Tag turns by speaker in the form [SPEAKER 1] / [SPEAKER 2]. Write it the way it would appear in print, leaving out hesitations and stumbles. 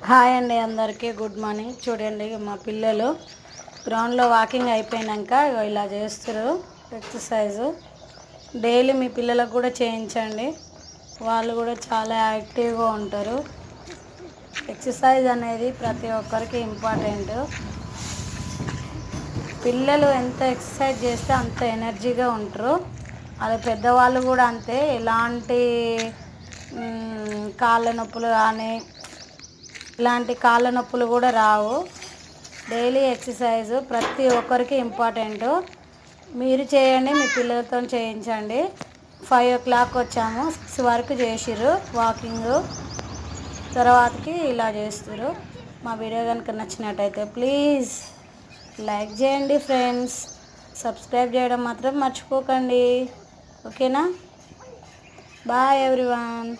[SPEAKER 1] Hi అండి, అందరికీ good morning. చూడండి, మా పిల్లలు గ్రౌండ్లో వాకింగ్ అయిపోయాక ఇలా చేస్తారు ఎక్సర్సైజు. డైలీ మీ పిల్లలకు కూడా చేయించండి, వాళ్ళు కూడా చాలా యాక్టివ్గా ఉంటారు. ఎక్సర్సైజ్ అనేది ప్రతి ఒక్కరికి ఇంపార్టెంట్. పిల్లలు ఎంత ఎక్సర్సైజ్ చేస్తే అంత ఎనర్జీగా ఉంటారు. అది పెద్దవాళ్ళు కూడా అంతే. ఎలాంటి కాళ్ళ నొప్పులు కానీ ఇలాంటి కాళ్ళ నొప్పులు కూడా రావు. డైలీ ఎక్సర్సైజు ప్రతి ఒక్కరికి ఇంపార్టెంట్. మీరు చేయండి, మీ పిల్లలతో చేయించండి. 5 o'clock వచ్చాము, 6 వరకు చేసిర్రు వాకింగ్. తర్వాతకి ఇలా చేస్తారు. మా వీడియో కనుక నచ్చినట్టయితే ప్లీజ్ లైక్ చేయండి ఫ్రెండ్స్. సబ్స్క్రైబ్ చేయడం మాత్రం మర్చిపోకండి. ఓకేనా? Bye everyone.